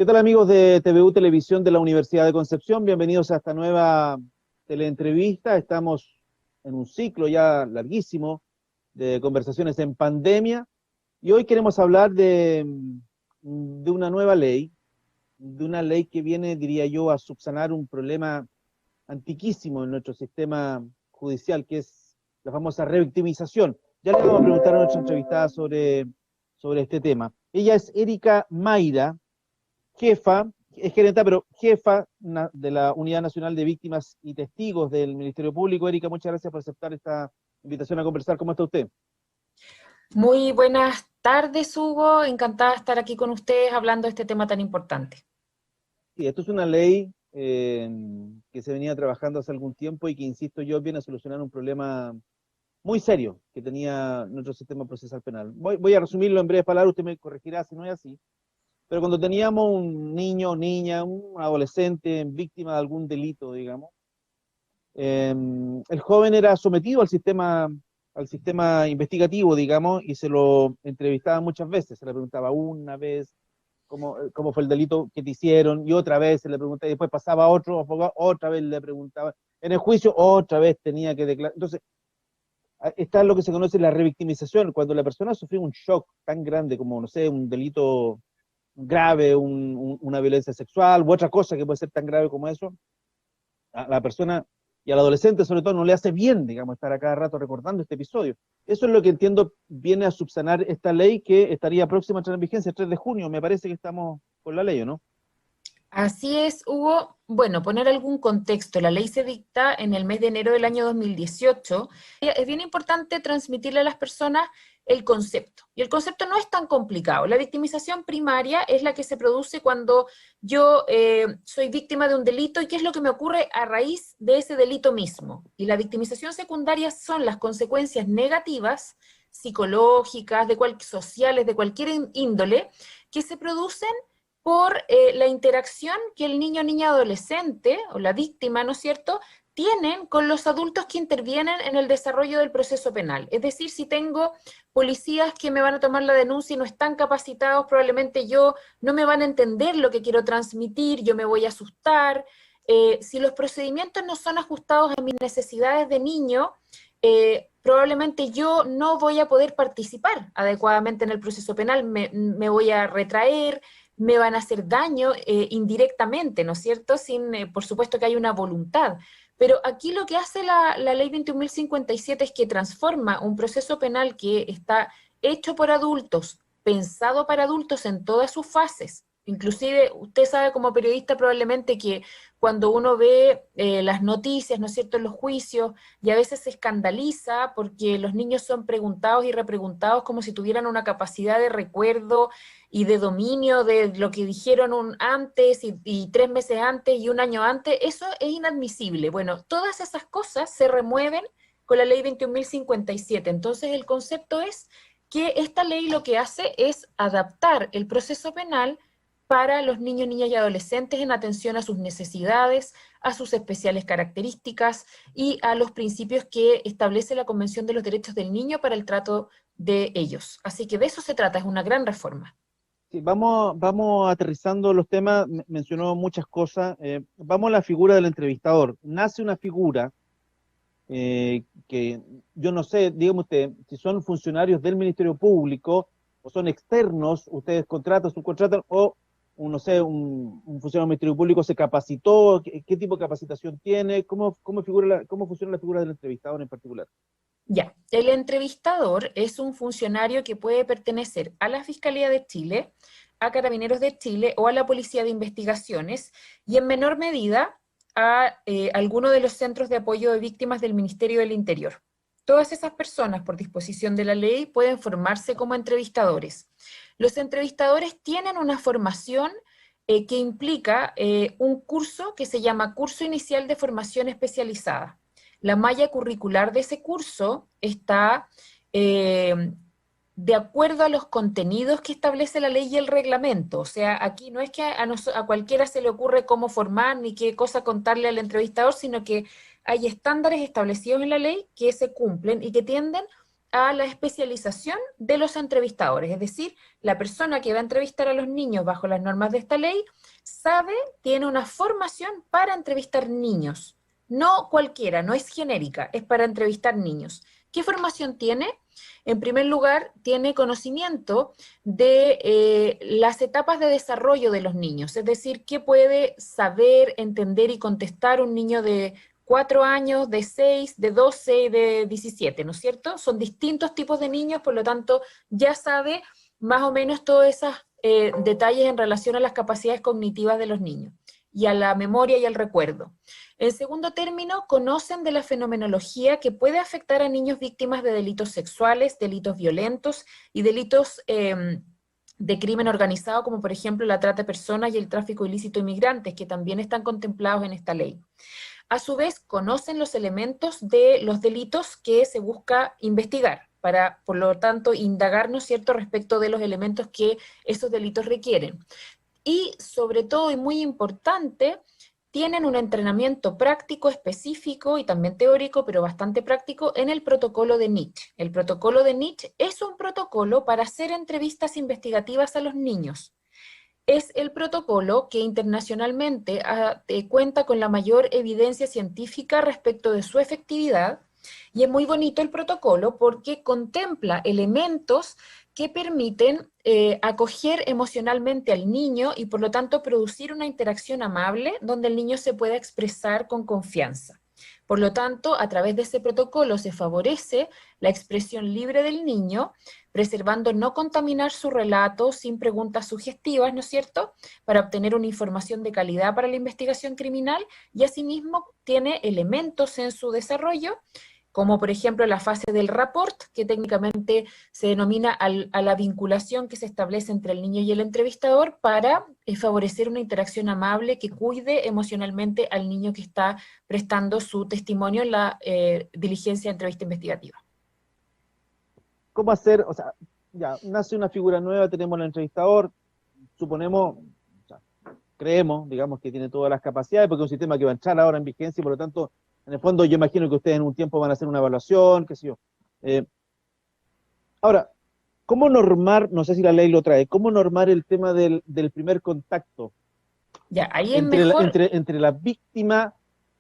tal, amigos de TVU Televisión de la Universidad de Concepción? Bienvenidos a esta nueva teleentrevista. Estamos en un ciclo ya larguísimo de conversaciones en pandemia y hoy queremos hablar de una nueva ley, de una ley que viene, diría yo, a subsanar un problema antiquísimo en nuestro sistema judicial, que es la famosa revictimización. Ya le vamos a preguntar a nuestra entrevistada sobre este tema. Ella es Erika Mayra, jefa, es gerenta, pero jefa de la Unidad Nacional de Víctimas y Testigos del Ministerio Público. Erika, muchas gracias por aceptar esta invitación a conversar. ¿Cómo está usted? Muy buenas tardes, Hugo. Encantada de estar aquí con ustedes hablando de este tema tan importante. Sí, esto es una ley que se venía trabajando hace algún tiempo y que, insisto yo, viene a solucionar un problema muy serio que tenía nuestro sistema procesal penal. Voy a resumirlo en breves palabras, usted me corregirá si no es así. Pero cuando teníamos un niño, niña, un adolescente víctima de algún delito, digamos, el joven era sometido al sistema investigativo, digamos, y se lo entrevistaba muchas veces. Se le preguntaba una vez cómo fue el delito que te hicieron, y otra vez se le preguntaba, y después pasaba otro abogado, otra vez le preguntaba. En el juicio, otra vez tenía que declarar. Entonces, está lo que se conoce la revictimización, cuando la persona sufrió un shock tan grande como, no sé, un delito grave, una violencia sexual u otra cosa que puede ser tan grave como eso, a la persona y al adolescente sobre todo no le hace bien, digamos, estar a cada rato recordando este episodio. Eso es lo que entiendo viene a subsanar esta ley que estaría próxima a entrar en vigencia el 3 de junio. Me parece que estamos con la ley, ¿o no? Así es, Hugo. Bueno, poner algún contexto. La ley se dicta en el mes de enero del año 2018. Es bien importante transmitirle a las personas el concepto. Y el concepto no es tan complicado. La victimización primaria es la que se produce cuando yo soy víctima de un delito y qué es lo que me ocurre a raíz de ese delito mismo. Y la victimización secundaria son las consecuencias negativas, psicológicas, sociales, de cualquier índole, que se producen por la interacción que el niño, niña, adolescente o la víctima, ¿no es cierto?, tienen con los adultos que intervienen en el desarrollo del proceso penal. Es decir, si tengo policías que me van a tomar la denuncia y no están capacitados, probablemente no me van a entender lo que quiero transmitir, yo me voy a asustar. Si los procedimientos no son ajustados a mis necesidades de niño, probablemente yo no voy a poder participar adecuadamente en el proceso penal, me voy a retraer, me van a hacer daño indirectamente, ¿no es cierto? Sin, por supuesto que hay una voluntad. Pero aquí lo que hace la ley 21.057 es que transforma un proceso penal que está hecho por adultos, pensado para adultos en todas sus fases. Inclusive, usted sabe como periodista probablemente que cuando uno ve las noticias, ¿no es cierto?, en los juicios, y a veces se escandaliza porque los niños son preguntados y repreguntados como si tuvieran una capacidad de recuerdo y de dominio de lo que dijeron antes y 3 meses antes y un año antes. Eso es inadmisible. Bueno, todas esas cosas se remueven con la ley 21.057. Entonces el concepto es que esta ley lo que hace es adaptar el proceso penal para los niños, niñas y adolescentes en atención a sus necesidades, a sus especiales características y a los principios que establece la Convención de los Derechos del Niño para el trato de ellos. Así que de eso se trata, es una gran reforma. Sí, vamos aterrizando los temas, mencionó muchas cosas. Vamos a la figura del entrevistador. Nace una figura que yo no sé, dígame usted, si son funcionarios del Ministerio Público o son externos, ustedes contratan, subcontratan, o no sé, un funcionario del Ministerio Público se capacitó, qué tipo de capacitación tiene, cómo funciona la figura del entrevistador en particular. Ya, el entrevistador es un funcionario que puede pertenecer a la Fiscalía de Chile, a Carabineros de Chile o a la Policía de Investigaciones y en menor medida a alguno de los centros de apoyo de víctimas del Ministerio del Interior. Todas esas personas, por disposición de la ley, pueden formarse como entrevistadores. Los entrevistadores tienen una formación que implica un curso que se llama Curso Inicial de Formación Especializada. La malla curricular de ese curso está de acuerdo a los contenidos que establece la ley y el reglamento. O sea, aquí no es que a cualquiera se le ocurre cómo formar ni qué cosa contarle al entrevistador, sino que hay estándares establecidos en la ley que se cumplen y que tienden a la especialización de los entrevistadores. Es decir, la persona que va a entrevistar a los niños bajo las normas de esta ley sabe, tiene una formación para entrevistar niños. No cualquiera, no es genérica, es para entrevistar niños. ¿Qué formación tiene? En primer lugar, tiene conocimiento de las etapas de desarrollo de los niños, es decir, qué puede saber, entender y contestar un niño de 4 años, de 6, de 12 y de 17, ¿no es cierto? Son distintos tipos de niños, por lo tanto, ya sabe más o menos todos esos detalles en relación a las capacidades cognitivas de los niños y a la memoria y al recuerdo. En segundo término, conocen de la fenomenología que puede afectar a niños víctimas de delitos sexuales, delitos violentos y delitos de crimen organizado, como por ejemplo la trata de personas y el tráfico ilícito de inmigrantes, que también están contemplados en esta ley. A su vez, conocen los elementos de los delitos que se busca investigar, para, por lo tanto, indagar, ¿no es cierto?, respecto de los elementos que esos delitos requieren. Y, sobre todo, y muy importante, tienen un entrenamiento práctico específico y también teórico, pero bastante práctico, en el protocolo de NICH. El protocolo de NICH es un protocolo para hacer entrevistas investigativas a los niños. Es el protocolo que internacionalmente cuenta con la mayor evidencia científica respecto de su efectividad, y es muy bonito el protocolo porque contempla elementos que permiten acoger emocionalmente al niño y por lo tanto producir una interacción amable donde el niño se pueda expresar con confianza. Por lo tanto, a través de ese protocolo se favorece la expresión libre del niño, preservando no contaminar su relato sin preguntas sugestivas, ¿no es cierto?, para obtener una información de calidad para la investigación criminal, y asimismo tiene elementos en su desarrollo, como por ejemplo la fase del rapport, que técnicamente se denomina a la vinculación que se establece entre el niño y el entrevistador para favorecer una interacción amable que cuide emocionalmente al niño que está prestando su testimonio en la diligencia de entrevista investigativa. ¿Cómo hacer? O sea, ya, nace una figura nueva, tenemos al entrevistador, suponemos, o sea, creemos, digamos, que tiene todas las capacidades, porque es un sistema que va a entrar ahora en vigencia y por lo tanto, en el fondo yo imagino que ustedes en un tiempo van a hacer una evaluación, qué sé yo. Ahora, ¿cómo normar, no sé si la ley lo trae, cómo normar el tema del primer contacto Ya, ahí es mejor. Entre la víctima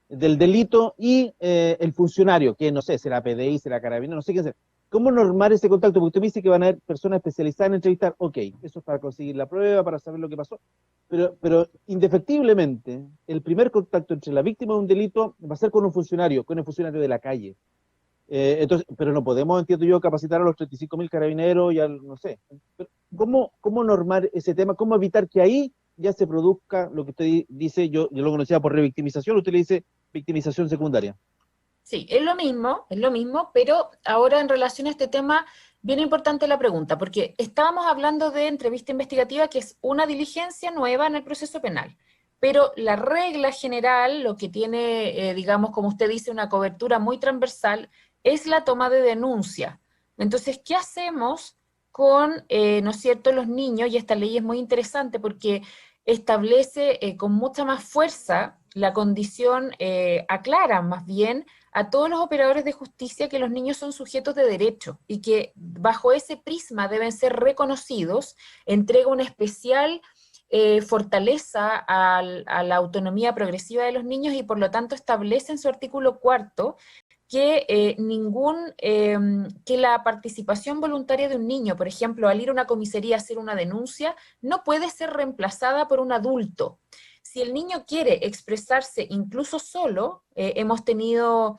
del delito y el funcionario, que no sé, será PDI, será Carabinero, no sé quién será? ¿Cómo normar ese contacto? Porque usted me dice que van a haber personas especializadas en entrevistar, ok, eso es para conseguir la prueba, para saber lo que pasó, pero indefectiblemente el primer contacto entre la víctima de un delito va a ser con un funcionario, con el funcionario de la calle. Entonces, pero no podemos, entiendo yo, capacitar a los 35.000 carabineros y al, no sé. ¿Cómo normar ese tema? ¿Cómo evitar que ahí ya se produzca lo que usted dice, yo lo conocía por revictimización, usted le dice victimización secundaria? Sí, es lo mismo, pero ahora en relación a este tema, bien importante la pregunta, porque estábamos hablando de entrevista investigativa, que es una diligencia nueva en el proceso penal, pero la regla general, lo que tiene, digamos, como usted dice, una cobertura muy transversal, es la toma de denuncia. Entonces, ¿qué hacemos con, no es cierto, los niños? Y esta ley es muy interesante porque establece con mucha más fuerza la condición, aclara más bien a todos los operadores de justicia que los niños son sujetos de derecho y que bajo ese prisma deben ser reconocidos, entrega una especial fortaleza a la autonomía progresiva de los niños y por lo tanto establece en su artículo 4 que que la participación voluntaria de un niño, por ejemplo, al ir a una comisaría a hacer una denuncia, no puede ser reemplazada por un adulto. Si el niño quiere expresarse incluso solo, hemos tenido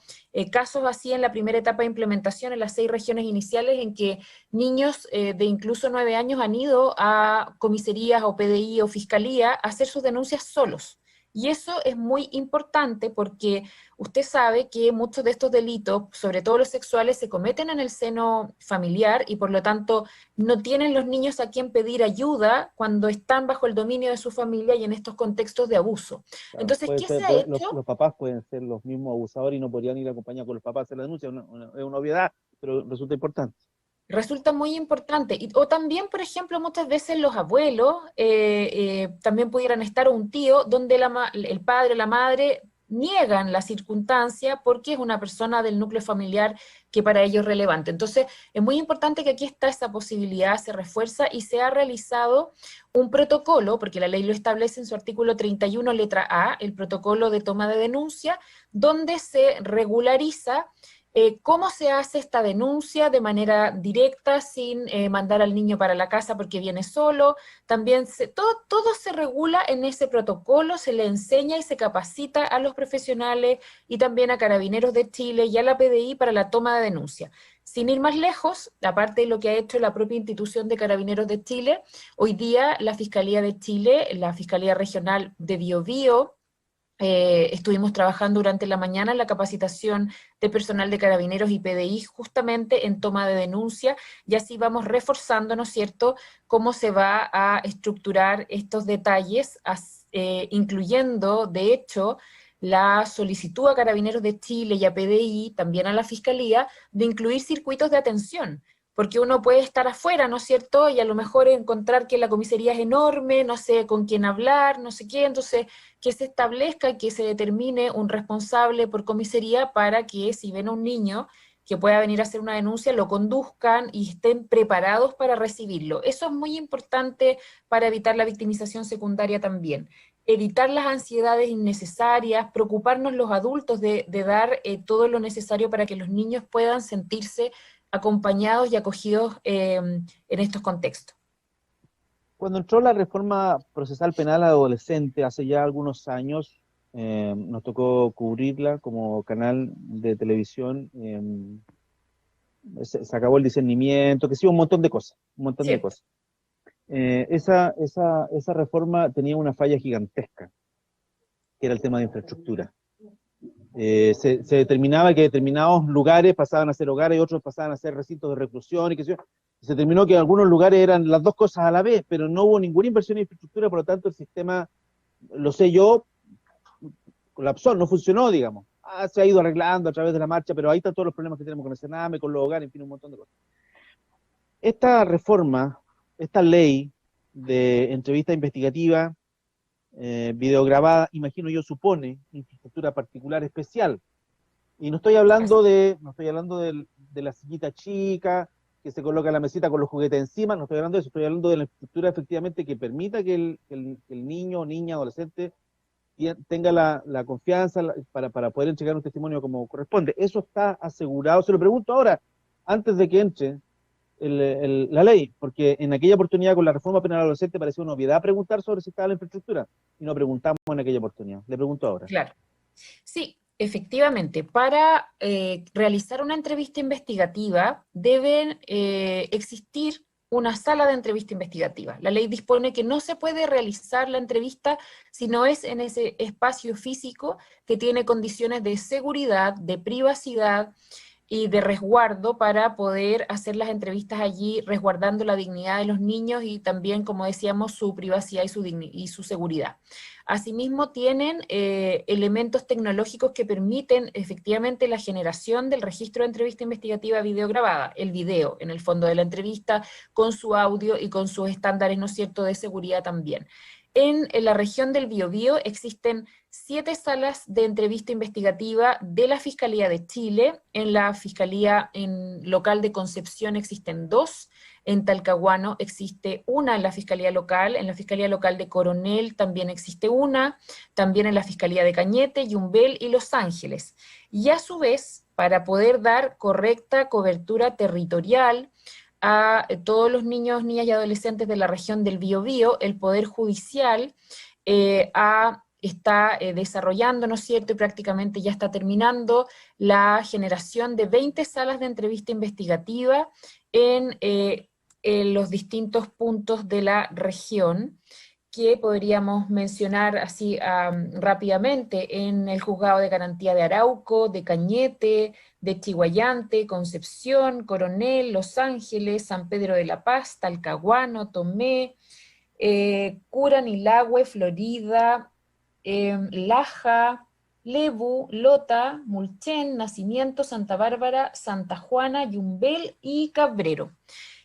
casos así en la primera etapa de implementación en las 6 regiones iniciales en que niños de incluso 9 años han ido a comisarías o PDI o fiscalía a hacer sus denuncias solos. Y eso es muy importante porque usted sabe que muchos de estos delitos, sobre todo los sexuales, se cometen en el seno familiar y por lo tanto no tienen los niños a quien pedir ayuda cuando están bajo el dominio de su familia y en estos contextos de abuso. Claro, Entonces, ¿qué se ha hecho? los papás pueden ser los mismos abusadores y no podrían ir acompañados con los papás a hacer la denuncia, es una obviedad, pero resulta importante. Resulta muy importante. O también, por ejemplo, muchas veces los abuelos también pudieran estar, o un tío, donde el padre o la madre niegan la circunstancia porque es una persona del núcleo familiar que para ellos es relevante. Entonces, es muy importante que aquí está esa posibilidad, se refuerza y se ha realizado un protocolo, porque la ley lo establece en su artículo 31, letra A, el protocolo de toma de denuncia, donde se regulariza cómo se hace esta denuncia de manera directa, sin mandar al niño para la casa porque viene solo. También todo se regula en ese protocolo, se le enseña y se capacita a los profesionales y también a Carabineros de Chile y a la PDI para la toma de denuncia. Sin ir más lejos, aparte de lo que ha hecho la propia institución de Carabineros de Chile, hoy día la Fiscalía de Chile, la Fiscalía Regional de Biobío, estuvimos trabajando durante la mañana en la capacitación de personal de Carabineros y PDI justamente en toma de denuncia, y así vamos reforzando, ¿no es cierto?, cómo se va a estructurar estos detalles, incluyendo, de hecho, la solicitud a Carabineros de Chile y a PDI, también a la Fiscalía, de incluir circuitos de atención, porque uno puede estar afuera, ¿no es cierto?, y a lo mejor encontrar que la comisaría es enorme, no sé con quién hablar, no sé qué, entonces que se establezca y que se determine un responsable por comisaría para que si ven a un niño que pueda venir a hacer una denuncia, lo conduzcan y estén preparados para recibirlo. Eso es muy importante para evitar la victimización secundaria también. Evitar las ansiedades innecesarias, preocuparnos los adultos de dar todo lo necesario para que los niños puedan sentirse acompañados y acogidos en estos contextos. Cuando entró la reforma procesal penal adolescente hace ya algunos años, nos tocó cubrirla como canal de televisión. Se acabó el discernimiento, que sí, un montón de cosas, un montón de Cierto. cosas. Esa reforma tenía una falla gigantesca, que era el tema de infraestructura. Se determinaba que determinados lugares pasaban a ser hogares y otros pasaban a ser recintos de reclusión, y que se determinó que en algunos lugares eran las dos cosas a la vez, pero no hubo ninguna inversión en infraestructura, por lo tanto el sistema, lo sé yo, colapsó, no funcionó, digamos. Se ha ido arreglando a través de la marcha, pero ahí están todos los problemas que tenemos con el Sename, con los hogares, en fin, un montón de cosas. Esta reforma, esta ley de entrevista investigativa, videograbada, imagino yo, supone infraestructura particular especial. Y no estoy hablando de la sillita chica que se coloca en la mesita con los juguetes encima, no estoy hablando de eso, estoy hablando de la infraestructura efectivamente que permita que el niño, niña, adolescente tenga la confianza para poder entregar un testimonio como corresponde. Eso está asegurado. Se lo pregunto ahora, antes de que entre la ley, porque en aquella oportunidad con la reforma penal adolescente parecía una obviedad preguntar sobre si estaba la infraestructura, y no preguntamos en aquella oportunidad. Le pregunto ahora. Claro. Sí, efectivamente, para realizar una entrevista investigativa deben existir una sala de entrevista investigativa. La ley dispone que no se puede realizar la entrevista si no es en ese espacio físico que tiene condiciones de seguridad, de privacidad y de resguardo para poder hacer las entrevistas allí, resguardando la dignidad de los niños y también, como decíamos, su privacidad y su seguridad. Asimismo, tienen elementos tecnológicos que permiten efectivamente la generación del registro de entrevista investigativa videograbada, el video en el fondo de la entrevista, con su audio y con sus estándares, ¿no es cierto?, de seguridad también. En la región del Biobío existen 7 salas de entrevista investigativa de la Fiscalía de Chile. En la Fiscalía local de Concepción existen 2, en Talcahuano existe una en la Fiscalía Local de Coronel también existe una, también en la Fiscalía de Cañete, Yumbel y Los Ángeles. Y a su vez, para poder dar correcta cobertura territorial a todos los niños, niñas y adolescentes de la región del Biobío, el Poder Judicial está desarrollando, ¿no es cierto?, y prácticamente ya está terminando la generación de 20 salas de entrevista investigativa en los distintos puntos de la región, que podríamos mencionar así rápidamente en el Juzgado de Garantía de Arauco, de Cañete, de Chiguayante, Concepción, Coronel, Los Ángeles, San Pedro de la Paz, Talcahuano, Tomé, Curanilahue, Florida, Laja, Lebu, Lota, Mulchen, Nacimiento, Santa Bárbara, Santa Juana, Yumbel y Cabrero.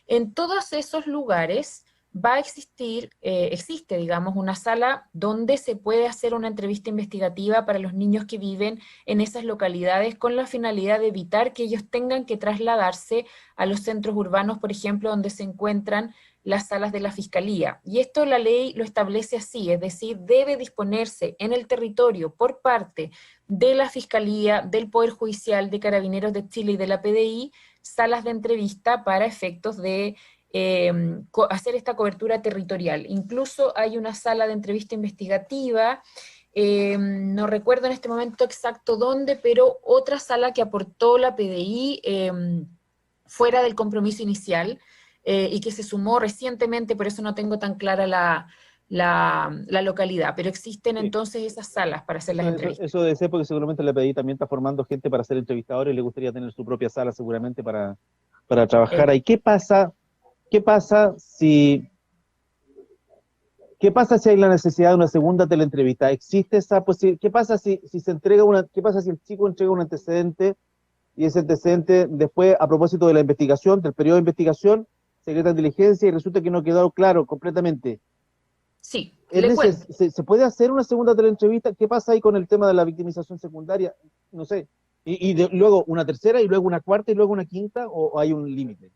En todos esos lugares va a existir, existe, digamos, una sala donde se puede hacer una entrevista investigativa para los niños que viven en esas localidades con la finalidad de evitar que ellos tengan que trasladarse a los centros urbanos, por ejemplo, donde se encuentran las salas de la Fiscalía. Y esto la ley lo establece así, es decir, debe disponerse en el territorio por parte de la Fiscalía, del Poder Judicial, de Carabineros de Chile y de la PDI, salas de entrevista para efectos de hacer esta cobertura territorial. Incluso hay una sala de entrevista investigativa, no recuerdo en este momento exacto dónde, pero otra sala que aportó la PDI fuera del compromiso inicial y que se sumó recientemente, por eso no tengo tan clara la localidad, pero existen Sí. entonces esas salas para hacer las entrevistas. Eso debe ser porque seguramente la PDI también está formando gente para ser entrevistadores y le gustaría tener su propia sala seguramente para trabajar ahí. Qué pasa si, ¿Qué pasa si hay la necesidad de una segunda teleentrevista? ¿Existe esa posibilidad? ¿Qué pasa si se entrega qué pasa si el chico entrega un antecedente y ese antecedente después, a propósito de la investigación, del periodo de investigación, secreta diligencia y resulta que no quedó claro completamente? Sí, le cuento. ¿Se puede hacer una segunda teleentrevista? ¿Qué pasa ahí con el tema de la victimización secundaria? No sé. Luego una tercera y luego una cuarta y luego una quinta o hay un límite?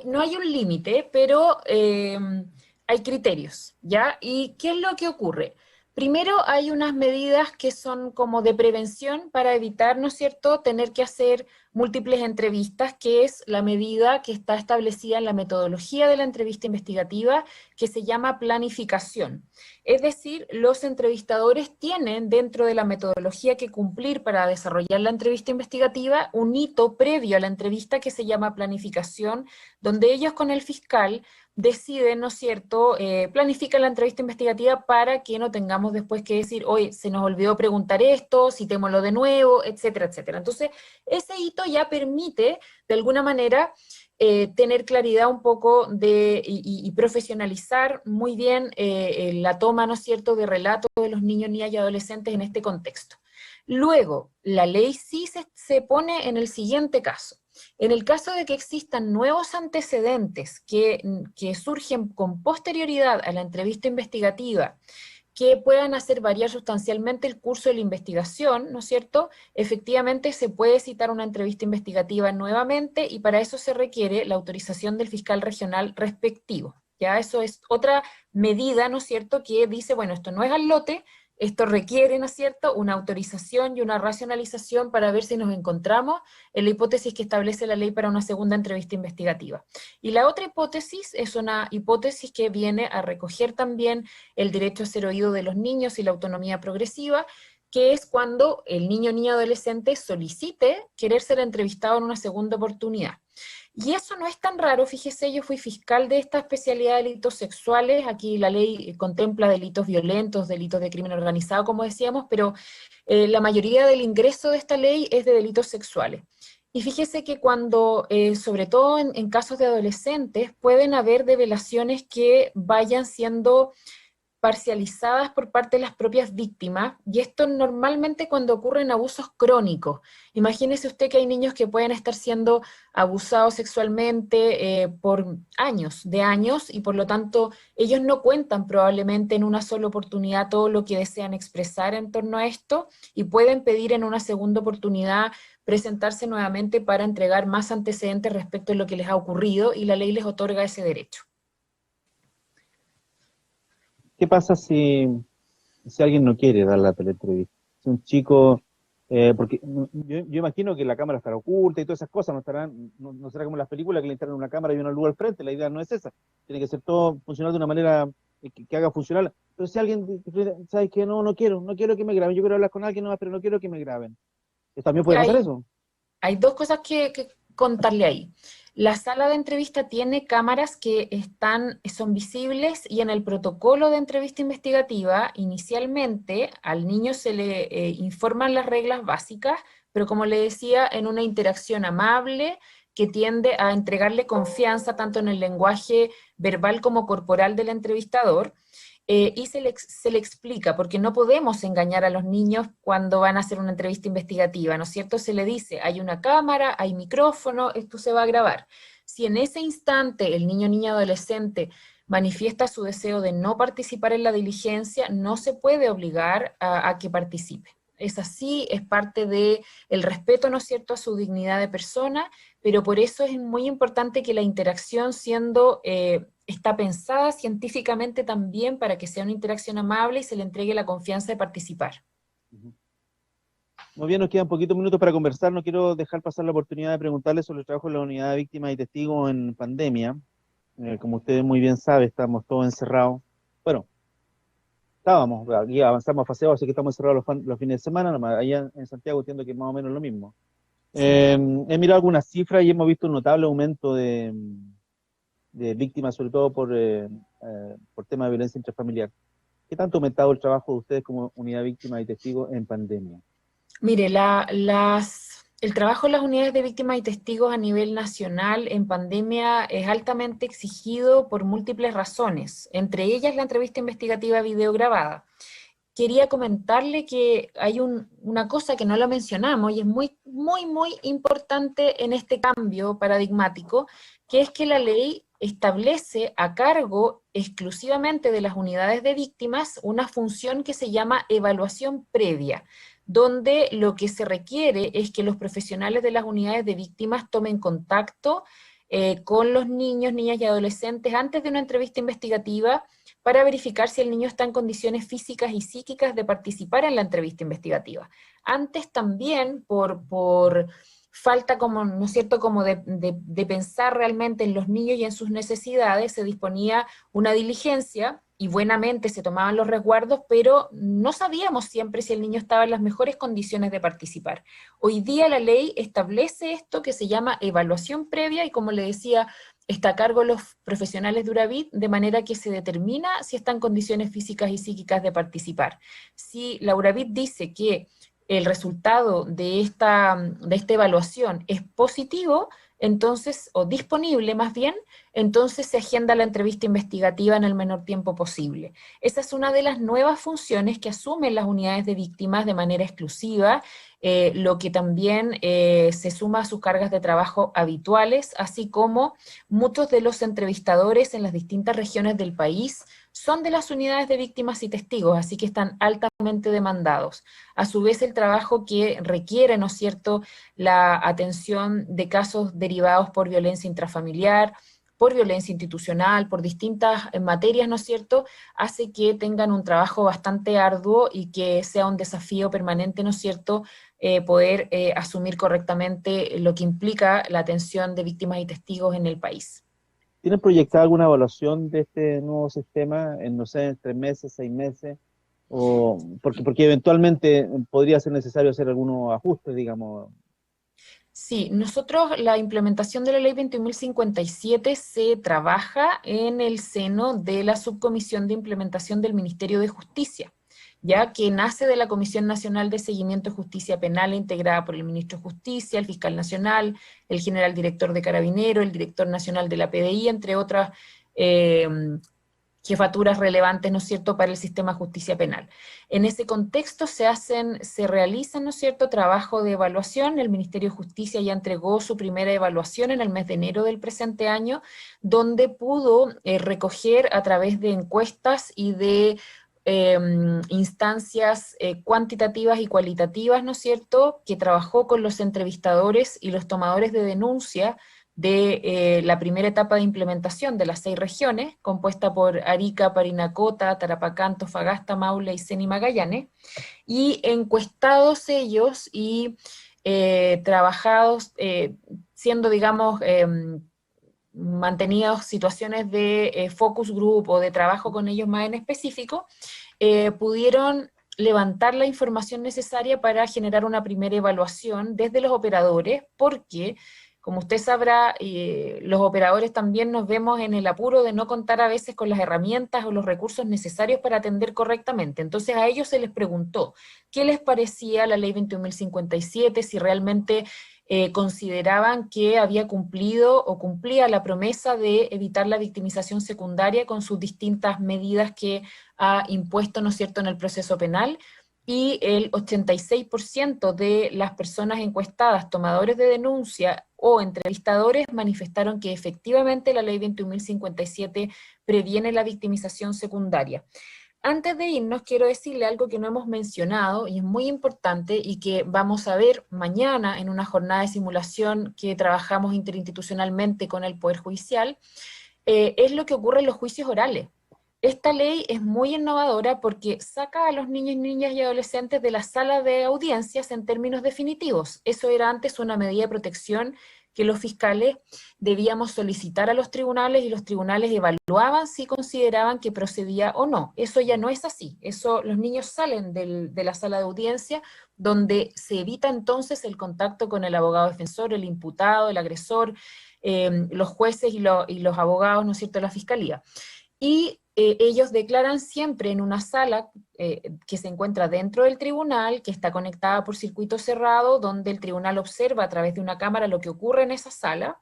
No hay un límite, pero hay criterios, ¿ya? ¿Y qué es lo que ocurre? Primero hay unas medidas que son como de prevención para evitar, ¿no es cierto?, tener que hacer múltiples entrevistas, que es la medida que está establecida en la metodología de la entrevista investigativa, que se llama planificación. Es decir, los entrevistadores tienen dentro de la metodología que cumplir para desarrollar la entrevista investigativa un hito previo a la entrevista que se llama planificación, donde ellos con el fiscal deciden, ¿no es cierto?, planifican la entrevista investigativa para que no tengamos después que decir, oye, se nos olvidó preguntar esto, citémoslo de nuevo, etcétera, etcétera. Entonces, ese hito ya permite, de alguna manera, tener claridad un poco y profesionalizar muy bien la toma, ¿no es cierto?, de relato de los niños, niñas y adolescentes en este contexto. Luego, la ley sí se pone en el siguiente caso. En el caso de que existan nuevos antecedentes que surgen con posterioridad a la entrevista investigativa, que puedan hacer variar sustancialmente el curso de la investigación, ¿no es cierto? Efectivamente se puede citar una entrevista investigativa nuevamente y para eso se requiere la autorización del fiscal regional respectivo. Ya eso es otra medida, ¿no es cierto?, que dice, bueno, esto no es al lote, esto requiere, ¿no es cierto?, una autorización y una racionalización para ver si nos encontramos en la hipótesis que establece la ley para una segunda entrevista investigativa. Y la otra hipótesis es una hipótesis que viene a recoger también el derecho a ser oído de los niños y la autonomía progresiva, que es cuando el niño o niña adolescente solicite querer ser entrevistado en una segunda oportunidad. Y eso no es tan raro, fíjese, yo fui fiscal de esta especialidad de delitos sexuales, aquí la ley contempla delitos violentos, delitos de crimen organizado, como decíamos, pero la mayoría del ingreso de esta ley es de delitos sexuales. Y fíjese que cuando, sobre todo en casos de adolescentes, pueden haber develaciones que vayan siendo parcializadas por parte de las propias víctimas, y esto normalmente cuando ocurren abusos crónicos. Imagínese usted que hay niños que pueden estar siendo abusados sexualmente por años, y por lo tanto ellos no cuentan probablemente en una sola oportunidad todo lo que desean expresar en torno a esto, y pueden pedir en una segunda oportunidad presentarse nuevamente para entregar más antecedentes respecto a lo que les ha ocurrido, y la ley les otorga ese derecho. ¿Qué pasa si alguien no quiere dar la teleentrevista? Si un chico, porque yo imagino que la cámara estará oculta y todas esas cosas, no será como en las películas que le instalan una cámara y una luz al frente, la idea no es esa, tiene que ser todo funcionar de una manera que haga funcionar. Pero si alguien dice, ¿sabes qué? No quiero que me graben, yo quiero hablar con alguien nomás, pero no quiero que me graben. ¿También puede pasar eso? Hay dos cosas que contarle ahí. La sala de entrevista tiene cámaras que son visibles, y en el protocolo de entrevista investigativa, inicialmente al niño se le informan las reglas básicas, pero como le decía, en una interacción amable que tiende a entregarle confianza tanto en el lenguaje verbal como corporal del entrevistador. Y se le explica, porque no podemos engañar a los niños cuando van a hacer una entrevista investigativa, ¿no es cierto? Se le dice, hay una cámara, hay micrófono, esto se va a grabar. Si en ese instante el niño o niña adolescente manifiesta su deseo de no participar en la diligencia, no se puede obligar a que participe. Es así, es parte del respeto, ¿no es cierto?, a su dignidad de persona, pero por eso es muy importante que la interacción está pensada científicamente también para que sea una interacción amable y se le entregue la confianza de participar. Muy bien, nos quedan poquitos minutos para conversar. No quiero dejar pasar la oportunidad de preguntarle sobre el trabajo de la unidad de víctimas y testigos en pandemia. Como usted muy bien sabe, estamos todos encerrados. Bueno, estábamos, aquí avanzamos a fase 2, así que estamos encerrados los fines de semana. Allá en Santiago entiendo que es más o menos lo mismo. Sí. He mirado algunas cifras y hemos visto un notable aumento de víctimas, sobre todo por temas de violencia intrafamiliar. ¿Qué tanto ha aumentado el trabajo de ustedes como unidad de víctimas y testigos en pandemia? Mire, el trabajo de las unidades de víctimas y testigos a nivel nacional en pandemia es altamente exigido por múltiples razones, entre ellas la entrevista investigativa videograbada. Quería comentarle que hay una cosa que no la mencionamos y es muy, muy, muy importante en este cambio paradigmático, que es que la ley establece a cargo exclusivamente de las unidades de víctimas una función que se llama evaluación previa, donde lo que se requiere es que los profesionales de las unidades de víctimas tomen contacto con los niños, niñas y adolescentes antes de una entrevista investigativa para verificar si el niño está en condiciones físicas y psíquicas de participar en la entrevista investigativa. Antes también, por falta como, ¿no es cierto?, como de pensar realmente en los niños y en sus necesidades, se disponía una diligencia y buenamente se tomaban los resguardos, pero no sabíamos siempre si el niño estaba en las mejores condiciones de participar. Hoy día la ley establece esto que se llama evaluación previa y, como le decía, está a cargo de los profesionales de URAVID, de manera que se determina si está en condiciones físicas y psíquicas de participar. Si la URAVID dice que el resultado de esta evaluación es positivo, entonces, o disponible más bien, entonces se agenda la entrevista investigativa en el menor tiempo posible. Esa es una de las nuevas funciones que asumen las unidades de víctimas de manera exclusiva, lo que también se suma a sus cargas de trabajo habituales, así como muchos de los entrevistadores en las distintas regiones del país son de las unidades de víctimas y testigos, así que están altamente demandados. A su vez, el trabajo que requiere, ¿no es cierto?, la atención de casos derivados por violencia intrafamiliar, por violencia institucional, por distintas materias, ¿no es cierto?, hace que tengan un trabajo bastante arduo y que sea un desafío permanente, ¿no es cierto?, poder asumir correctamente lo que implica la atención de víctimas y testigos en el país. ¿Tienen proyectada alguna evaluación de este nuevo sistema en, no sé, en 3 meses, 6 meses? Porque eventualmente podría ser necesario hacer algunos ajustes, digamos. Sí, nosotros la implementación de la ley 21.057 se trabaja en el seno de la Subcomisión de Implementación del Ministerio de Justicia, ya que nace de la Comisión Nacional de Seguimiento de Justicia Penal integrada por el Ministro de Justicia, el Fiscal Nacional, el General Director de Carabineros, el Director Nacional de la PDI, entre otras jefaturas relevantes, ¿no es cierto?, para el sistema de justicia penal. En ese contexto se realizan, ¿no es cierto?, trabajo de evaluación. El Ministerio de Justicia ya entregó su primera evaluación en el mes de enero del presente año, donde pudo recoger a través de encuestas y de instancias cuantitativas y cualitativas, ¿no es cierto?, que trabajó con los entrevistadores y los tomadores de denuncia de la primera etapa de implementación de las 6 regiones, compuesta por Arica, Parinacota, Tarapacá, Antofagasta, Maule, Aysén y Magallanes, y encuestados ellos y trabajados, siendo, digamos, mantenidas situaciones de focus group o de trabajo con ellos más en específico, pudieron levantar la información necesaria para generar una primera evaluación desde los operadores, porque como usted sabrá, los operadores también nos vemos en el apuro de no contar a veces con las herramientas o los recursos necesarios para atender correctamente. Entonces a ellos se les preguntó qué les parecía la ley 21.057, si realmente consideraban que había cumplido o cumplía la promesa de evitar la victimización secundaria con sus distintas medidas que ha impuesto, ¿no es cierto?, en el proceso penal. Y el 86% de las personas encuestadas, tomadores de denuncia o entrevistadores manifestaron que efectivamente la ley 21.057 previene la victimización secundaria. Antes de irnos, quiero decirle algo que no hemos mencionado y es muy importante y que vamos a ver mañana en una jornada de simulación que trabajamos interinstitucionalmente con el Poder Judicial, es lo que ocurre en los juicios orales. Esta ley es muy innovadora porque saca a los niños, niñas y adolescentes de la sala de audiencias en términos definitivos. Eso era antes una medida de protección que los fiscales debíamos solicitar a los tribunales y los tribunales evaluaban si consideraban que procedía o no. Eso ya no es así. Eso, los niños salen de la sala de audiencia, donde se evita entonces el contacto con el abogado defensor, el imputado, el agresor, los jueces y los abogados, ¿no es cierto?, de la fiscalía. Y ellos declaran siempre en una sala que se encuentra dentro del tribunal, que está conectada por circuito cerrado, donde el tribunal observa a través de una cámara lo que ocurre en esa sala,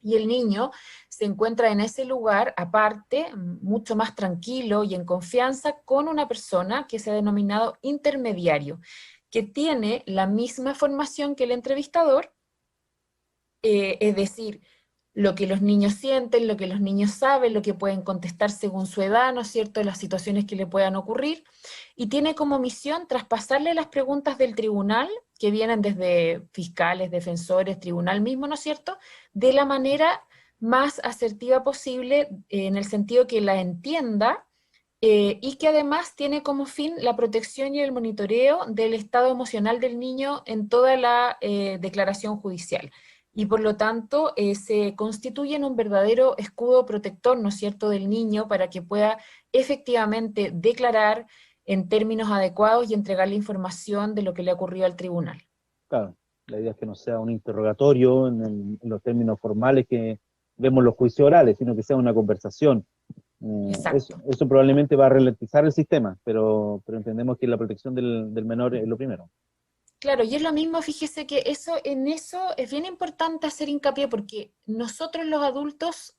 y el niño se encuentra en ese lugar aparte, mucho más tranquilo y en confianza, con una persona que se ha denominado intermediario, que tiene la misma formación que el entrevistador, es decir, lo que los niños sienten, lo que los niños saben, lo que pueden contestar según su edad, ¿no es cierto?, las situaciones que le puedan ocurrir, y tiene como misión traspasarle las preguntas del tribunal, que vienen desde fiscales, defensores, tribunal mismo, ¿no es cierto?, de la manera más asertiva posible, en el sentido que la entienda, y que además tiene como fin la protección y el monitoreo del estado emocional del niño en toda la declaración judicial. Y por lo tanto se constituye en un verdadero escudo protector, ¿no es cierto?, del niño para que pueda efectivamente declarar en términos adecuados y entregar la información de lo que le ha ocurrido al tribunal. Claro, la idea es que no sea un interrogatorio en los términos formales que vemos los juicios orales, sino que sea una conversación. Exacto. Eso probablemente va a ralentizar el sistema, pero entendemos que la protección del menor es lo primero. Claro, y es lo mismo, fíjese que en eso es bien importante hacer hincapié porque nosotros los adultos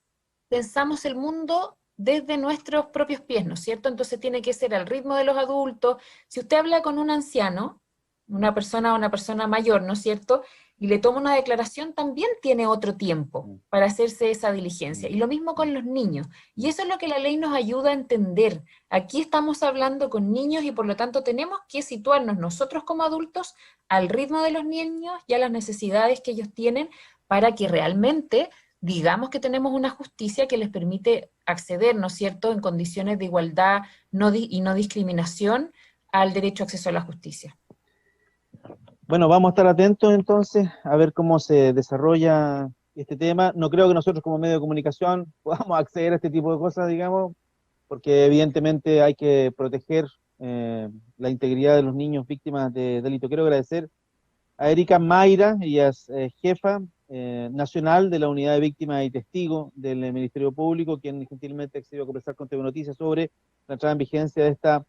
pensamos el mundo desde nuestros propios pies, ¿no es cierto? Entonces tiene que ser al ritmo de los adultos. Si usted habla con un anciano, una persona mayor, ¿no es cierto?, y le toma una declaración, también tiene otro tiempo para hacerse esa diligencia. Y lo mismo con los niños. Y eso es lo que la ley nos ayuda a entender. Aquí estamos hablando con niños y por lo tanto tenemos que situarnos nosotros como adultos al ritmo de los niños y a las necesidades que ellos tienen para que realmente digamos que tenemos una justicia que les permite acceder, ¿no es cierto?, en condiciones de igualdad y no discriminación al derecho a acceso a la justicia. Bueno, vamos a estar atentos entonces a ver cómo se desarrolla este tema. No creo que nosotros como medio de comunicación podamos acceder a este tipo de cosas, digamos, porque evidentemente hay que proteger la integridad de los niños víctimas de delito. Quiero agradecer a Erika Mayra, ella es jefa nacional de la Unidad de Víctimas y Testigos del Ministerio Público, quien gentilmente accedió a conversar con TV Noticias sobre la entrada en vigencia de esta